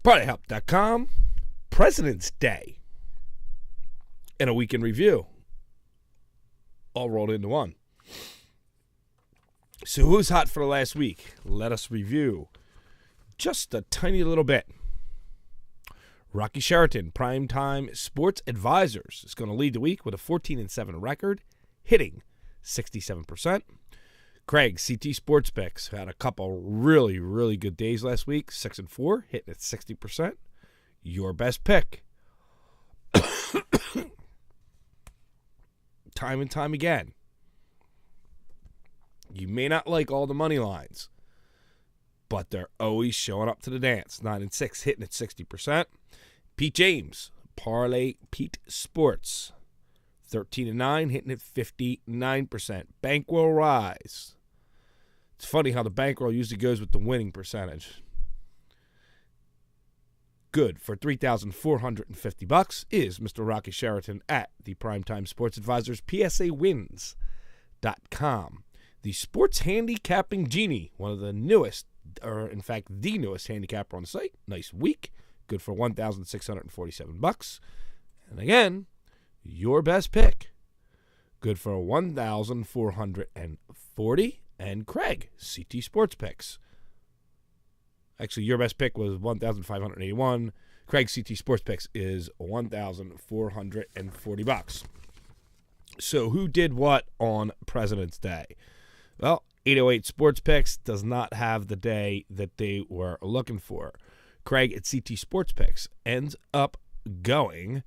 PartyHelp.com, President's Day, and a weekend review, all rolled into one. So who's hot for the last week? Let us review just a tiny little bit. Rocky Sheraton, Primetime Sports Advisors, is going to lead the week with a 14-7 record, hitting 67%. Craig, CT Sports Picks, had a couple really, really good days last week. 6-4, hitting at 60%. Your best pick. Time and time again. You may not like all the money lines, but they're always showing up to the dance. 9-6, hitting at 60%. Pete James, Parlay Pete Sports, 13-9, hitting at 59%. Bankroll Rise. It's funny how the bankroll usually goes with the winning percentage. Good for $3,450 is Mr. Rocky Sheraton at the Primetime Sports Advisors, PSAWins.com. The Sports Handicapping Genie, one of the newest, or in fact the newest handicapper on the site. Nice week. Good for $1,647. And again, your best pick. Good for $1,440. And Craig, CT Sports Picks. Actually, your best pick was $1,581. Craig, CT Sports Picks is $1,440. So who did what on President's Day? Well, 808 Sports Picks does not have the day that they were looking for. Craig at CT Sports Picks ends up going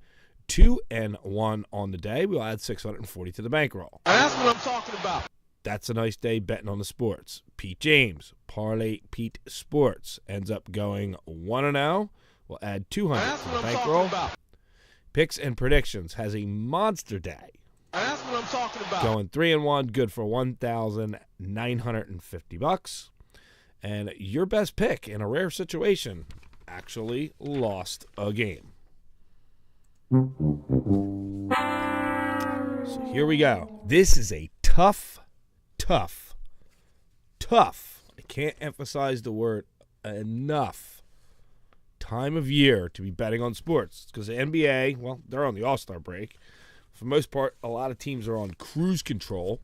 2-1 on the day. We'll add $640 to the bankroll. That's what I'm talking about. That's a nice day betting on the sports. Pete James, Parlay Pete Sports, ends up going 1-0. We'll add $200 to the bankroll. Picks and Predictions has a monster day. That's what I'm talking about. Going 3-1, good for $1,950. And your best pick in a rare situation actually lost a game. So here we go. This is a tough, I can't emphasize the word enough, time of year to be betting on sports. Because the NBA, well, they're on the All-Star break. For the most part, a lot of teams are on cruise control.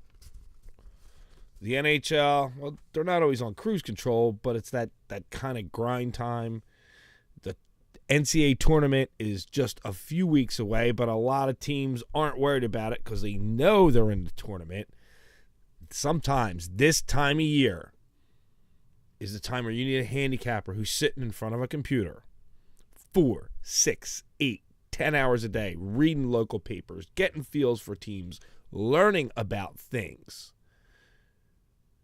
The NHL, well, they're not always on cruise control, but it's that kind of grind time. The NCAA tournament is just a few weeks away, but a lot of teams aren't worried about it because they know they're in the tournament. Sometimes this time of year is the time where you need a handicapper who's sitting in front of a computer 4, 6, 8, 10 hours a day, reading local papers, getting feels for teams, learning about things,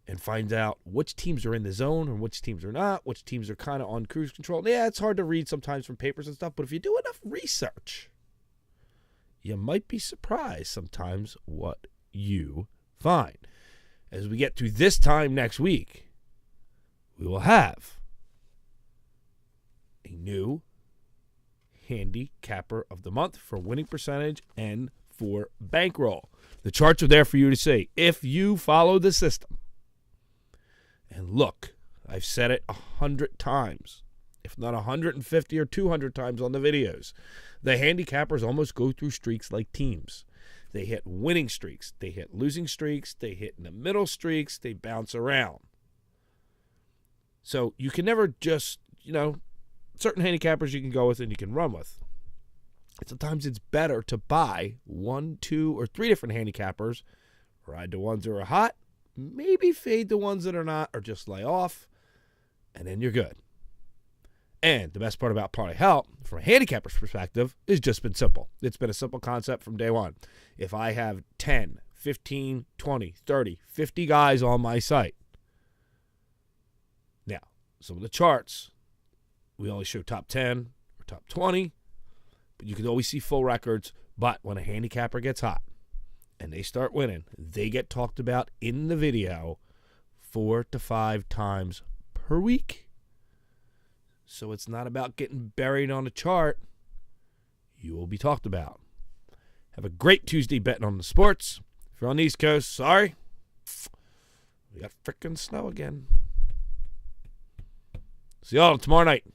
and find out which teams are in the zone and which teams are not, which teams are kind of on cruise control. Yeah, it's hard to read sometimes from papers and stuff, but if you do enough research, you might be surprised sometimes what you find. As we get to this time next week, we will have a new handicapper of the month for winning percentage and for bankroll. The charts are there for you to see. If you follow the system, and look, I've said it 100 times, if not 150 or 200 times on the videos, the handicappers almost go through streaks like teams. They hit winning streaks. They hit losing streaks. They hit in the middle streaks. They bounce around. So you can never just, certain handicappers you can go with and you can run with. Sometimes it's better to buy 1, 2, or 3 different handicappers, ride the ones that are hot, maybe fade the ones that are not, or just lay off, and then you're good. And the best part about Party Help, from a handicapper's perspective, has just been simple. It's been a simple concept from day one. If I have 10, 15, 20, 30, 50 guys on my site, now, some of the charts, we only show top 10 or top 20, but you can always see full records. But when a handicapper gets hot and they start winning, they get talked about in the video 4 to 5 times per week. So it's not about getting buried on a chart. You will be talked about. Have a great Tuesday betting on the sports. If you're on the East Coast, sorry. We got frickin' snow again. See y'all tomorrow night.